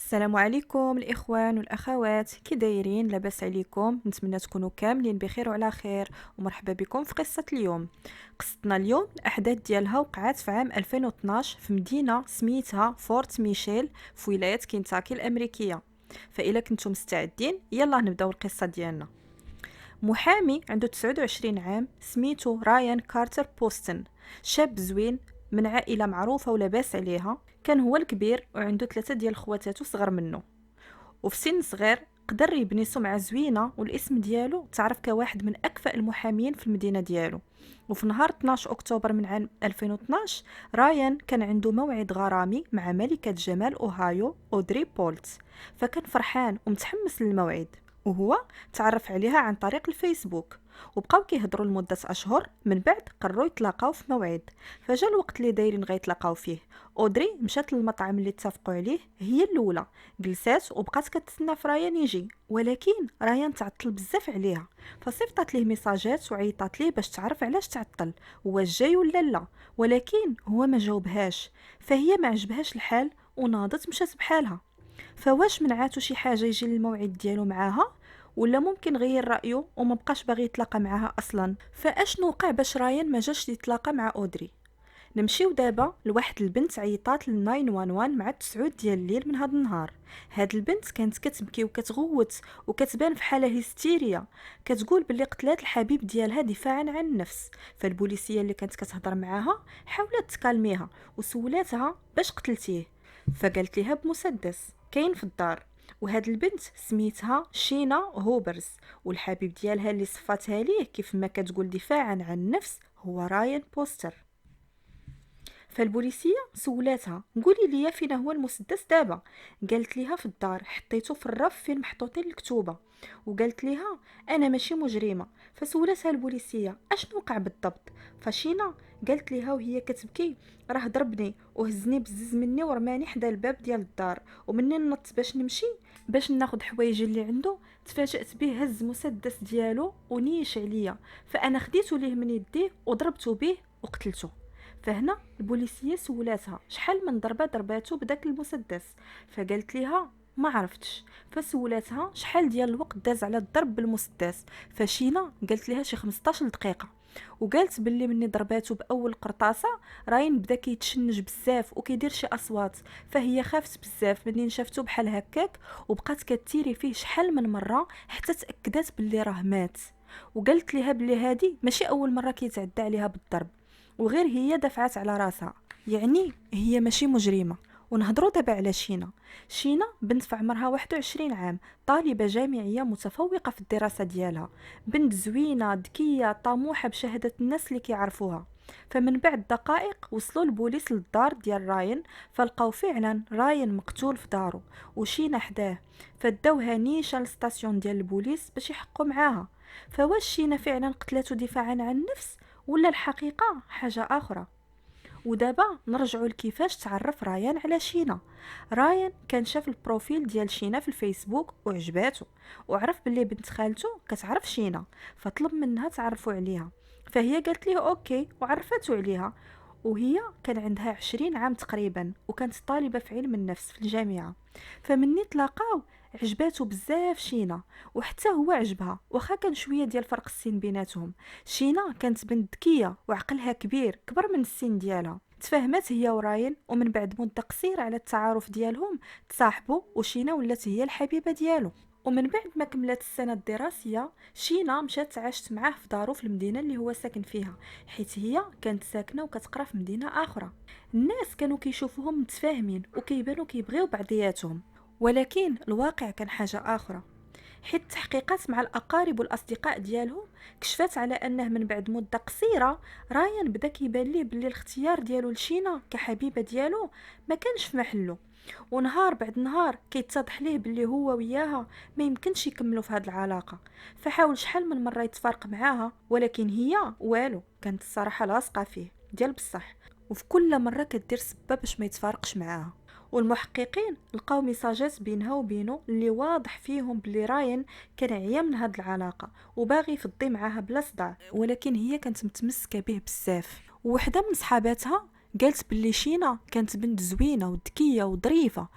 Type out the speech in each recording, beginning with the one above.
السلام عليكم الاخوان والاخوات، كي دايرين؟ لاباس عليكم؟ نتمنى تكونوا كاملين بخير وعلى خير، ومرحبا بكم في قصه اليوم. قصتنا اليوم الاحداث ديالها وقعت في عام 2012 في مدينه سميتها فورت ميشيل في ولايه كنتاكي الامريكيه. فإلا كنتم مستعدين يلا نبداو القصه ديالنا. محامي عنده 29 عام سميتو رايان كارتر بوستن، شاب زوين من عائلة معروفة ولاباس عليها. كان هو الكبير وعنده 3 ديال خواتاتو صغر منه، وفي سن صغير قدر يبني سمعة زوينة، والاسم ديالو تعرف كواحد من أكفأ المحامين في المدينة ديالو. وفي نهار 12 أكتوبر من عام 2012 رايان كان عنده موعد غرامي مع ملكة جمال أوهايو أودري بولت، فكان فرحان ومتحمس للموعد، وهو تعرف عليها عن طريق الفيسبوك. وبقاو كيهضروا لمدة أشهر، من بعد قرروا يتلاقاو في موعد. فجا الوقت اللي دايرين غيتلاقاو فيه. أودري مشات للمطعم اللي اتفقوا عليه هي الأولى، جلسات وبقات كتسنى في رايان يجي، ولكن رايان تعطل بزاف عليها. فصيفطات ليه ميساجات وعيطات ليه باش تعرف علاش تعطل، واش جاي ولا لا، ولكن هو ما جاوبهاش. فهي ما عجبهاش الحال وناضت مشات بحالها. فواش منعاتو شي حاجه يجي للموعد ديالو معاها، ولا ممكن غير رأيه وما بقاش باغي يتلاقى معاها اصلا؟ فاشنو وقع باش رايان ما جاش يتلاقى مع اودري؟ نمشيو دابا لواحد البنت عيطات ل 911 مع 9 ديال الليل من هذا النهار. هاد البنت كانت كتبكي وكتغوت وكتبان في حاله هستيريا، كتقول باللي قتلات الحبيب ديالها دفاعا عن النفس. فالبوليسيه اللي كانت كتهضر معاها حاولت تكالميها وسولاتها باش قتلتيه، فقالت ليها بمسدس كاين في الدار. وهاد البنت سميتها شينا هوبرز، والحبيب ديالها اللي صفاتها ليه كيف ما كتقول دفاعا عن النفس هو راين بوستر. فالبوليسيه سولاتها قولي لي فين هو المسدس دابا؟ قالت ليها في الدار، حطيته في الرف فين محطوطين الكتوبه. وقالت ليها انا ماشي مجرمه. فسولتها البوليسيه اشنو وقع بالضبط؟ فشينا قالت ليها وهي كتبكي راه ضربني وهزني بزز مني ورماني حدا الباب ديال الدار، ومنين نط باش نمشي باش ناخذ حوايجي اللي عنده تفاجأت به هز مسدس ديالو ونيش عليا، فانا خديته ليه من يديه وضربته به وقتلته. فهنا البوليسيه سولاتها شحال من ضربه ضرباتو بداك المسدس، فقالت ليها ما عرفتش. فسولاتها شحال ديال الوقت داز على الضرب بالمسدس، فشينا قالت ليها شي 15 دقيقه. وقالت باللي مني ضرباتو باول قرطاسه راين بدا كيتشنج بزاف وكيدير شي اصوات، فهي خافت بزاف منين شافتو بحال هكاك، وبقات كتيري فيه شحال من مره حتى تاكدت باللي راه مات. وقالت ليها بلي هادي ماشي اول مره كيتعدى عليها بالضرب، وغير هي دفعت على راسها، يعني هي ماشي مجرمة. ونهضروا دابا على شينا. شينا بنت في عمرها 21 عام، طالبة جامعية متفوقة في الدراسة ديالها، بنت زوينة ذكية طموحة بشهادة الناس اللي كيعرفوها. فمن بعد دقائق وصلوا البوليس للدار ديال راين، فلقاو فعلا راين مقتول في دارو وشينا حداه. فداوها نيشان للستاسيون ديال البوليس باش يحقوا معاها. فواش شينا فعلا قتلته دفاعا عن النفس ولا الحقيقة حاجة أخرى؟ ودابا نرجعوا لكيفاش تعرف رايان على شينا. رايان كان شاف البروفيل ديال شينا في الفيسبوك وعجباته، وعرف باللي بنت خالته كتعرف شينا، فطلب منها تعرفوا عليها. فهي قالت ليه اوكي وعرفته عليها. وهي كان عندها 20 عام تقريبا، وكانت طالبة في علم النفس في الجامعة. فمني تلاقاو عجباتو بزاف شينا، وحتى هو عجبها واخا كان شويه ديال فرق السن بيناتهم. شينا كانت بنت ذكيه وعقلها كبير كبر من السن ديالها. تفاهمت هي وراين، ومن بعد مده قصيره على التعارف ديالهم تصاحبوا، وشينا ولات هي الحبيبه ديالو. ومن بعد ما كملت السنه الدراسيه شينا مشات عاشت معاه في دارو في المدينه اللي هو ساكن فيها، حيت هي كانت ساكنه وكتقرا في مدينه اخرى. الناس كانوا كيشوفوهم متفاهمين وكيبانوا كيبغيو بعضياتهم، ولكن الواقع كان حاجة آخرى. حيت التحقيقات مع الأقارب والأصدقاء ديالهم كشفت على أنه من بعد مدة قصيرة رايان بدا كيبان ليه باللي الاختيار ديالو لشينا كحبيبة ديالو ما كانش في محله. ونهار بعد نهار كيتضح ليه باللي هو وياها ما يمكنش يكملوا في هذه العلاقة. فحاول شحال من مرة يتفارق معاها، ولكن هي والو، كانت الصراحة لاصقة فيه ديال بصح، وفي كل مرة كدير سبب باش ما يتفارقش معاها. والمحققين لقاو ميساجات بينها وبينه اللي واضح فيهم بلي راين كان عيا من هاد العلاقة وباغي يفضي معاها بلا صداع، ولكن هي كانت متمسكة به بزاف. ووحدة من صحاباتها قالت بلي شينا كانت بنت زوينة وذكية وظريفة،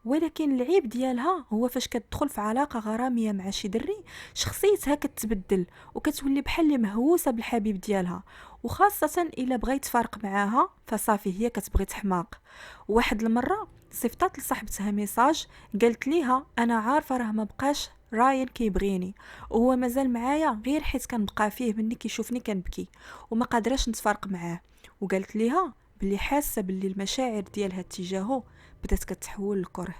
ولكن العيب ديالها هو فاش كتدخل في علاقه غراميه مع شي دري شخصيتها كتبدل وكتولي بحال اللي مهووسه بالحبيب ديالها، وخاصه الا بغيت تفارق معاها فصافي هي كتبغي تحماق. واحد المره صيفطات لصاحبتها ميساج قالت ليها انا عارفه راه ما بقاش راين كيبغيني، وهو مازال معايا غير حيت كنبقى فيه مني كيشوفني كنبكي وما قادراش نتفارق معاه. وقالت ليها بلي حاسه بلي المشاعر ديالها تجاهه بدات كتحول لكره.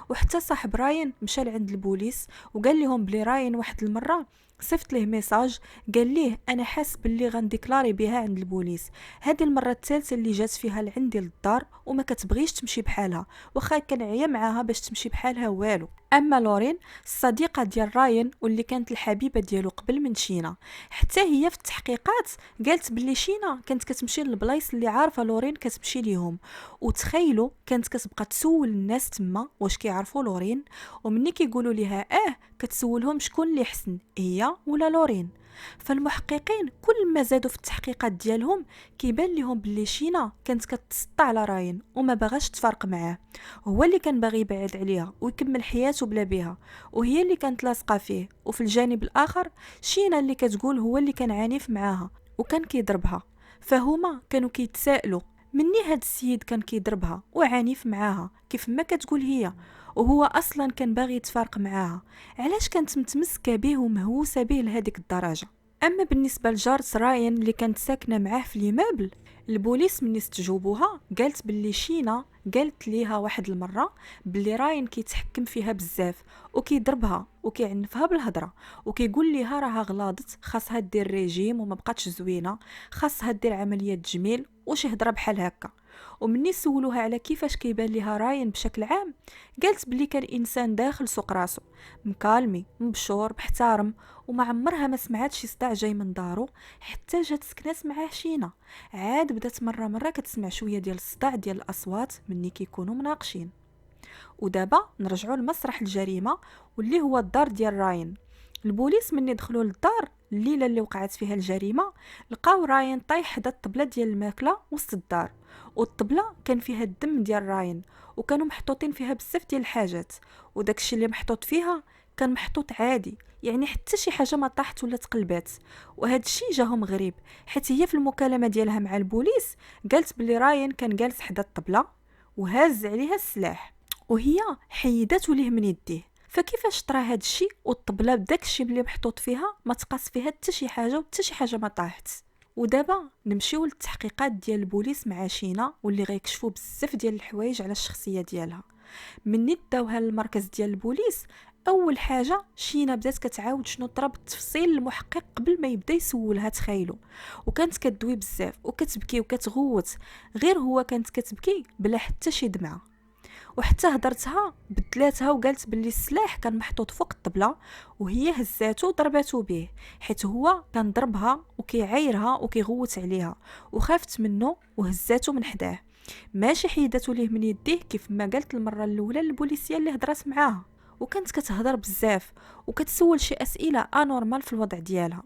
وحتى صاحب راين مشى لعند البوليس وقال لهم بلي راين واحد المره صيفط ليه ميساج قال ليه انا حاس باللي غنديكلاري بها عند البوليس، هذه المره الثالثه اللي جات فيها لعندي للدار وما كتبغيش تمشي بحالها، واخا كنعيا معاها باش تمشي بحالها والو. اما لورين الصديقه ديال راين واللي كانت الحبيبه ديالو قبل من شينا، حتى هي في التحقيقات قالت بلي شينا كانت كتمشي للبلايص اللي عارفه لورين كتمشي ليهم، وتخيلوا كانت كتبقى تسول الناس تما واش كيعرفوا لورين، ومني كيقولوا ليها كتسولهم شكون اللي حسن هي ولا لورين. فالمحققين كل ما زادوا في التحقيقات ديالهم كيبان لهم بلي شينا كانت كتسطى على راين وما باغاش تفارق معاه، هو اللي كان باغي يبعد عليها ويكمل حياته بلا بها، وهي اللي كانت لاصقه فيه. وفي الجانب الاخر شينا اللي كتقول هو اللي كان عنيف معاها وكان كيضربها. فهما كانوا كيتسائلوا مني هاد السيد كان كيضربها وعنيف معاها كيف ما كتقول هي، وهو اصلا كان باغي يتفارق معاها، علاش كانت متمسكه به ومهووسه به لهذيك الدرجه؟ اما بالنسبه لجارت راين اللي كانت ساكنه معاه في ليمابل، البوليس من استجوبوها قالت باللي شينا قالت ليها واحد المره باللي راين كيتحكم فيها بزاف وكيضربها وكيعنفها بالهضره وكيقول ليها راها غلاضت خاصها دير ريجيم وما بقاتش زوينه، خاصها دير عمليه تجميل وشي هضره بحال هكا. ومني سولوها على كيفاش كيبان ليها راين بشكل عام قالت بلي كان انسان داخل سوق راسو، مكالمي مبشور محترم، وما عمرها ما سمعت شي صداع جاي من دارو حتى جات سكنات معاه شينا، عاد بدات مره كتسمع شويه ديال الصداع ديال الاصوات مني كيكونوا مناقشين. ودابا نرجعوا لمسرح الجريمه واللي هو الدار ديال راين. البوليس مني دخلوا للدار الليله اللي وقعت فيها الجريمه لقاو راين طايح حدا الطبله ديال الماكله وسط الدار، والطبله كان فيها الدم ديال راين وكانوا محطوطين فيها بزاف ديال الحاجات، وداكشي اللي محطوط فيها كان محطوط عادي، يعني حتى شي حاجه ما طاحت ولا تقلبات. وهذا الشيء جاهم غريب حيت هي في المكالمه ديالها مع البوليس قالت بلي راين كان جالس حدا الطبله وهاز عليها السلاح وهي حيدته ليه من يديه. فكيفاش طرا هاد الشيء والطبله بداك الشيء اللي محطوط فيها ما تقاس فيها حتى شي حاجه وحتى شي حاجه ما طاحت؟ ودابا نمشيو للتحقيقات ديال البوليس مع شينا واللي غيكشفوا بزاف ديال الحوايج على الشخصيه ديالها. مني داوها للمركز ديال البوليس اول حاجه شينا بدات كتعاود شنو طرا بالتفصيل للمحقق قبل ما يبدا يسولها، تخيلوا، وكانت كدوي بزاف وكتبكي وكتغوت، غير هو كانت كتبكي بلا حتى شي دمعه. وحتى هضرتها بدلاتها وقالت باللي السلاح كان محطوط فوق الطبله وهي هزاتو ضرباتو به حيت هو كان ضربها وكيعايرها وكيغوت عليها وخافت منه وهزاتو من حداه، ماشي حيداتو ليه من يديه كيف ما قالت المره الاولى للبوليسيه اللي هضرات معاها. وكانت كتهضر بزاف وكتسول شي اسئله انورمال في الوضع ديالها.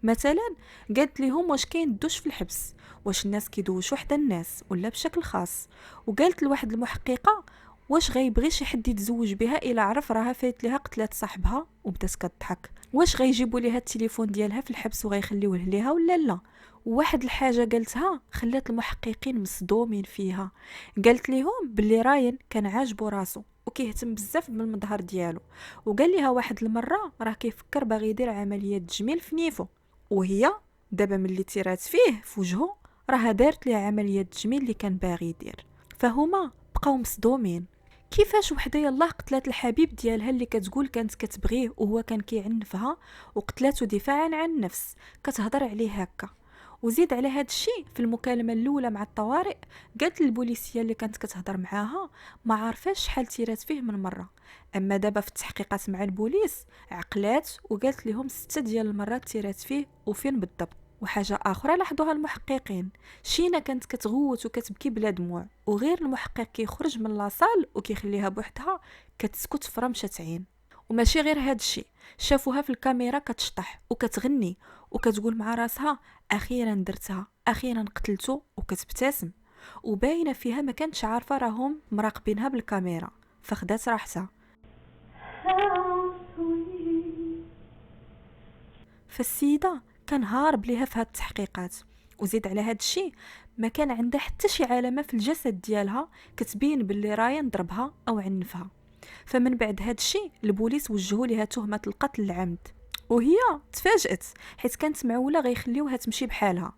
مثلا قالت لهم واش كاين الدوش في الحبس، واش الناس كيدوشوا حدا الناس ولا بشكل خاص، وقالت لواحد المحققه واش غيبغي شي حد يتزوج بها الا عرف راها فايت ليها قتلات صاحبها، وبدات كتضحك، واش غيجيبوا ليها التليفون ديالها في الحبس وغيخليوه ليها ولا لا. وواحد الحاجه قالتها خلات المحققين مصدومين فيها، قالت لهم باللي راين كان عاجبو راسو وكيهتم بزاف بالمظهر ديالو، وقال ليها واحد المره راه كيفكر باغي يدير عمليه تجميل في نيفو، وهي دابا ملي تيرات فيه في وجهه راه دارت ليه عمليه تجميل اللي كان باغي يدير. فهما بقاو مصدومين، كيفاش وحده يلاه قتلات الحبيب ديالها اللي كتقول كانت كتبغيه وهو كان كيعنفها وقتلاته دفاعا عن النفس، كتهضر عليه هكا. وزيد على هاد الشيء في المكالمه الاولى مع الطوارئ قالت للبوليسيه اللي كانت كتهضر معاها ما عارفاش شحال تيرات فيه من مره، اما دابا في التحقيقات مع البوليس عقلات وقالت لهم 6 ديال المرات تيرات فيه وفين بالضبط. وحاجه اخرى لاحظوها المحققين، شينا كانت كتغوت وكتبكي بلا دموع، وغير المحقق كيخرج من لاصال وكيخليها بوحدها كتسكت فرمشه عين. وماشي غير هاد الشيء، شافوها في الكاميرا كتشطح وكتغني وكتقول مع راسها اخيرا درتها، اخيرا قتلته، وكتبتسم وباينه فيها ما كانتش عارفه راهم مراقبينها بالكاميرا. فخدات راحتها. فالسيده كان هارب ليها في هاد التحقيقات، وزيد على هاد الشيء ما كان عندها حتى شي علامه في الجسد ديالها كتبين باللي راين ضربها او عنفها. فمن بعد هاد الشيء البوليس وجهوا ليها تهمه القتل العمد، وهي تفاجأت حيت كانت معوله غيخليوها تمشي بحالها.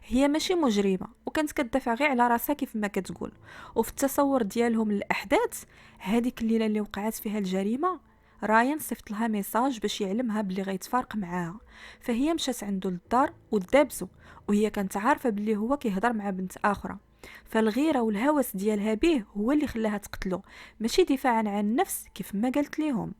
هي ماشي مجرمه وكانت كتدافع غير على راسها كيف ما كتقول. وفي التصور ديالهم للاحداث هذيك الليله اللي وقعت فيها الجريمه، رايان صيفط لها ميساج باش يعلمها بلي غيتفارق معاها. فهي مشات عنده للدار ودابزو، وهي كانت عارفه بلي هو كيهضر مع بنت اخرى. فالغيره والهوس ديالها به هو اللي خلاها تقتله، ماشي دفاعا عن النفس كيف ما قالت ليهم.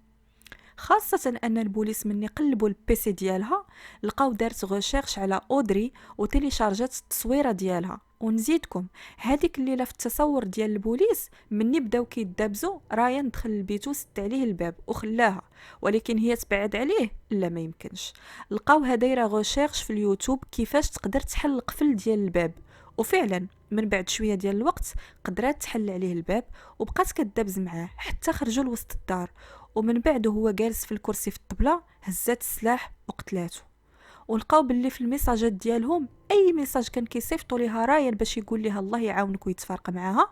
خاصة ان البوليس من يقلبوا البيسي ديالها لقاو دارت غوشيرش على اودري وتيليشارجات التصويره ديالها. ونزيدكم هذيك الليله في التصور ديال البوليس مني بداو كيدابزو رايان دخل لبيتو سد عليه الباب وخلاها، ولكن هي تبعد عليه لا ما يمكنش. لقاوها دايره غوشيرش في اليوتيوب كيفاش تقدر تحل القفل ديال الباب، وفعلا من بعد شويه ديال الوقت قدرات تحل عليه الباب وبقات كدابز معاه حتى خرجوا لوسط الدار. ومن بعد هو جالس في الكرسي في الطبلة هزات السلاح وقتلاته. ولقاو باللي في الميساجات ديالهم اي ميساج كان كيصيفطوا ليها رايان باش يقول لها الله يعاونك ويتفارق معاها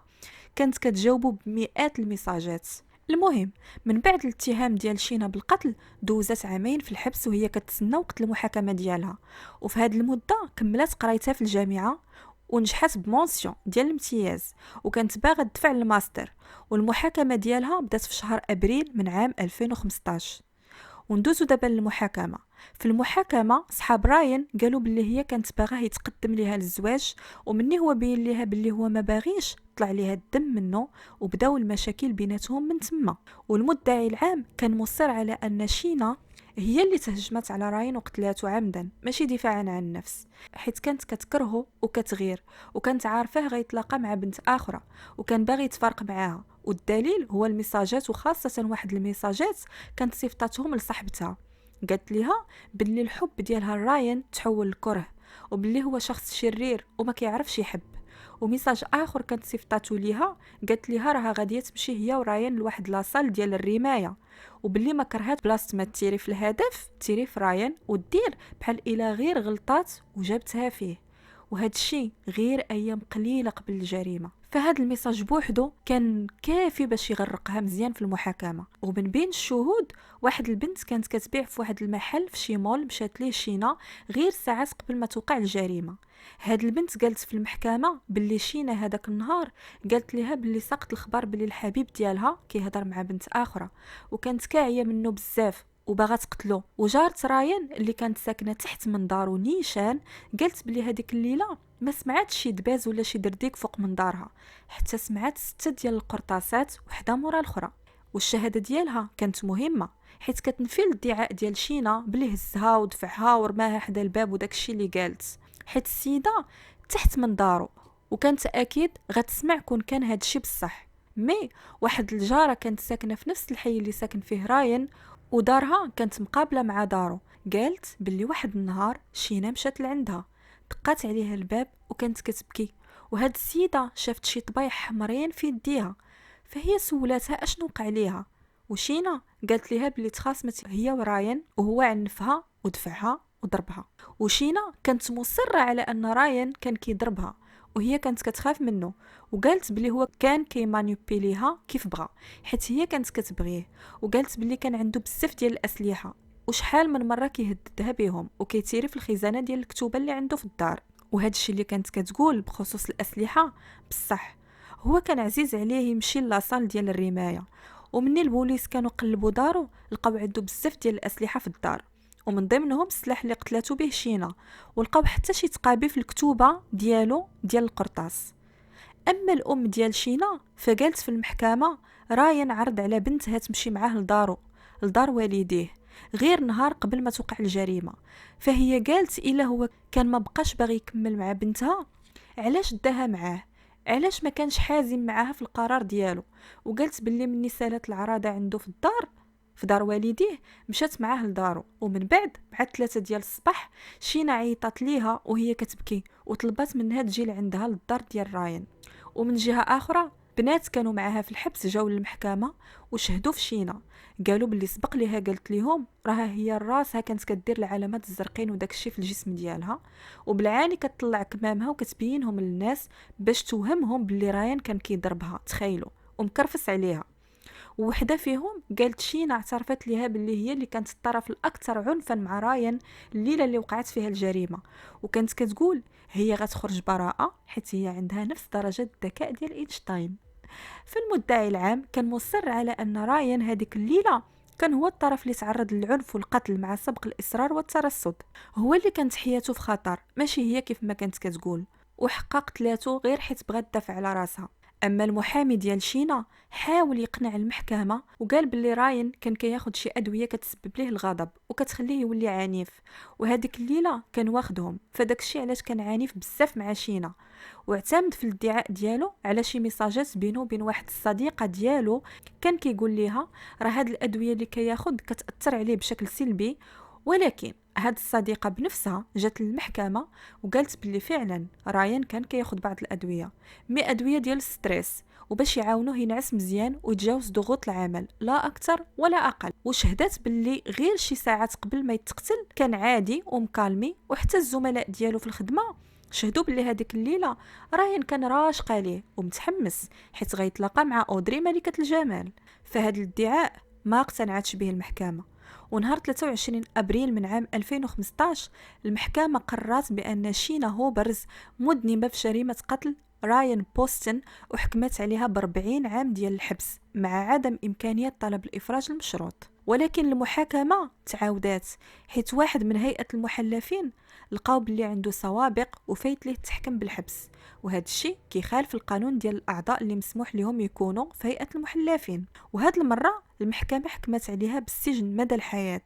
كانت كتجاوبوا بمئات الميساجات. المهم من بعد الاتهام ديال شينا بالقتل دوزات عامين في الحبس وهي كتسنى وقت المحاكمه ديالها. وفي هذه المده كملت قرايتها في الجامعه ونجحت بمونسيون ديال الامتياز، وكانت باغا تدفع الماستر. والمحاكمه ديالها بدات في شهر ابريل من عام 2015. وندوزو دابا للمحاكمه. في المحاكمه صحاب راين قالوا باللي هي كانت باغاه يتقدم ليها للزواج، ومني هو بين ليها باللي هو ما باغيش طلع ليها الدم منه، وبداو المشاكل بيناتهم من تما. والمدعي العام كان مصر على ان شينا هي اللي تهجمت على راين وقتلاته عمدا ماشي دفاعا عن النفس، حيت كانت كتكرهه وكتغير وكانت عارفاه غيتلاقى مع بنت اخرى وكان باغي يتفارق معاها. والدليل هو الميساجات، وخاصه واحد الميساجات كانت صيفطاتهم لصاحبتها قالت ليها باللي الحب ديالها راين تحول لكره وباللي هو شخص شرير وما كيعرفش يحب. وميساج اخر كانت صيفطاتو ليها قالت ليها راها غاديه تمشي هي وراين لواحد لاصال ديال الرمايه، وباللي ما كرهات بلاصه ما تيري في الهدف تيري في راين ودير بحال الى غير غلطات وجابتها فيه. وهذا الشيء غير ايام قليله قبل الجريمه. فهاد الميساج بوحدو كان كافي باش يغرقها مزيان في المحاكمه. ومن بين الشهود واحد البنت كانت كتبيع في واحد المحل في شي مول مشات ليه شينا غير ساعات قبل ما توقع الجريمه. هاد البنت قالت في المحكمه باللي شينا هذاك النهار قالت ليها باللي سقط الخبر باللي الحبيب ديالها كيهضر مع بنت اخرى، وكانت كاعيه منه بزاف وباغا تقتلو. وجارت راين اللي كانت ساكنه تحت من دارو نيشان قالت بلي هذيك الليله ما سمعتش شي دباز ولا شي درديك فوق من دارها، حتى سمعت 6 ديال القرطاسات وحده مورا الاخرى. والشهاده ديالها كانت مهمه حيت كتنفي الادعاء ديال شينا بلي هزها ودفعها ورماها حدا الباب وداكشي اللي قالت، حيت السيده تحت من دارو وكانت اكيد غتسمع كون كان هادشي بصح. مي واحد الجاره كانت ساكنه في نفس الحي اللي ساكن فيه راين ودارها كانت مقابله مع دارو، قالت باللي واحد النهار شينا مشات لعندها دقات عليها الباب وكانت كتبكي، وهاد السيده شافت شي طبايح حمرين في يديها. فهي سولاتها اشنو وقع ليها، وشينا قالت ليها بلي تخاصمت هي وراين وهو عنفها ودفعها وضربها. وشينا كانت مصره على ان راين كان كيضربها وهي كانت كتخاف منه، وقالت بلي هو كان كيمانيبيليها كيف بغى حيت هي كانت كتبغيه. وقالت بلي كان عنده بزاف ديال الاسلحه وشحال من مره كيهددها بهم وكيتيري في الخزانه ديال الكتوبه اللي عنده في الدار. وهذا الشيء اللي كانت كتقول بخصوص الاسلحه بصح. هو كان عزيز عليه يمشي لاصال ديال الرمايه، ومني البوليس كانوا قلبوا دارو لقاو عنده بزاف ديال الاسلحه في الدار، ومن ضمنهم السلاح اللي قتلاتو به شينا. ولقاو حتى شي تقابي في الكتوبه ديالو ديال القرطاس. اما الام ديال شينا فقالت في المحكمه راين عرض على بنتها تمشي معاه لدار والديه غير نهار قبل ما توقع الجريمه. فهي قالت الا هو كان ما بقاش باغي يكمل مع بنتها علاش داها معاه، علاش ما كانش حازم معاها في القرار ديالو. وقالت باللي مني سالت العراضه عنده في دار والديه مشات معاه لدارو. ومن بعد 3 ديال الصباح شينا عيطات ليها وهي كتبكي وطلبات منها تجي لعندها للدار ديال راين. ومن جهه اخرى بنات كانوا معاها في الحبس جاو للمحكمه وشهدوا في شينا، قالوا باللي سبق ليها قالت ليهم راها هي راسها كانت كدير العلامات الزرقين وداك الشيء في الجسم ديالها، وبالعاني كتطلع كمامها وكتبينهم للناس باش توهمهم باللي رايان كان كيضربها، تخيلوا، ومكرفس عليها. ووحده فيهم قالت شينا اعترفت ليها باللي هي اللي كانت الطرف الاكثر عنفا مع رايان الليله اللي وقعت فيها الجريمه، وكانت كتقول هي غتخرج براءه حيت هي عندها نفس درجه الذكاء ديال اينشتاين. فالمدعي العام كان مصر على ان رايان هذيك الليله كان هو الطرف اللي تعرض للعنف والقتل مع سبق الاصرار والترصد، هو اللي كانت حياته في خطر ماشي هي كيف ما كانت كتقول، وحقق قتلاته غير حيت بغات تدافع على راسها. اما المحامي ديال شينا حاول يقنع المحكمه وقال باللي راين كان كياخد شي ادويه كتسبب ليه الغضب وكتخليه يولي عنيف، وهذيك الليله كان واخدهم، فداك الشيء علاش كان عنيف بزاف مع شينا. واعتمد في الادعاء ديالو على شي ميساجات بينه وبين واحد الصديقه ديالو، كان كيقول ليها راه هاد الادويه اللي كياخد كتاثر عليه بشكل سلبي. ولكن هاد الصديقه بنفسها جات للمحكمه وقالت باللي فعلا رايان كان كياخد بعض الادويه، ادويه ديال الستريس، وباش يعاونوه ينعس مزيان ويتجاوز ضغوط العمل، لا اكثر ولا اقل. وشهدت باللي غير شي ساعات قبل ما يتقتل كان عادي ومكالمي، وحتى الزملاء ديالو في الخدمه شهدوا باللي هذيك الليله راين كان راشق عليه ومتحمس حيت غيتلاقى مع اودري ملكه الجمال. فهاد الادعاء ما اقتنعتش به المحكمه، ونهار 23 ابريل من عام 2015 المحكمه قررت بان شينا هوبرز مذنبه في جريمه قتل رايان بوستن، وحكمت عليها ب40 عام ديال الحبس مع عدم إمكانية طلب الإفراج المشروط. ولكن المحاكمة تعاودات حيث واحد من هيئة المحلفين لقاو باللي عنده سوابق وفايت ليه التحكم بالحبس، وهذا الشيء كيخالف القانون ديال الأعضاء اللي مسموح لهم يكونوا في هيئة المحلفين. وهاد المرة المحكمة حكمت عليها بالسجن مدى الحياة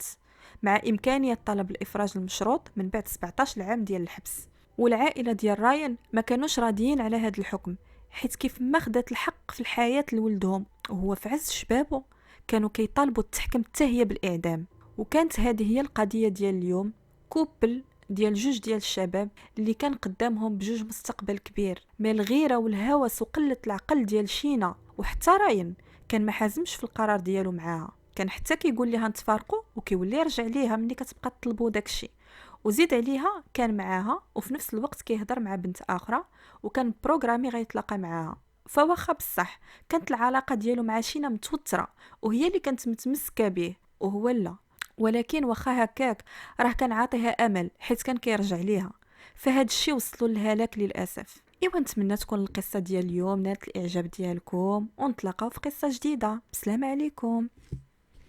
مع إمكانية طلب الإفراج المشروط من بعد 17 عام ديال الحبس. والعائله ديال رايان ما كانوش راضيين على هذا الحكم، حيت كيف ما خدات الحق في الحياه لولدهم وهو في عز شبابه كانوا كيطالبوا التحكم حتى هي بالاعدام. وكانت هذه هي القضيه ديال اليوم، كوبل ديال جوج ديال الشباب اللي كان قدامهم بجوج مستقبل كبير، ما الغيره والهوس وقله العقل ديال شينا. وحتى راين كان ما حازمش في القرار ديالو معاها، كان حتى كيقول ليها نتفارقوا وكيولي يرجع ليها ملي كتبقى تطلبوا داكشي، وزيد عليها كان معاها وفي نفس الوقت كيهضر مع بنت اخرى وكان بروغرامي غيتلاقى معاها. فواخا بصح كانت العلاقه ديالو مع شينا متوتره وهي اللي كانت متمسكه به وهو لا، ولكن واخا هكاك راه كان عاطيها امل حيت كان كيرجع ليها. فهاد الشيء وصلوا للهلاك للاسف. ايوا نتمنى تكون القصه ديال اليوم نالت الاعجاب ديالكم، ونتلاقاو في قصه جديده. بسلام عليكم.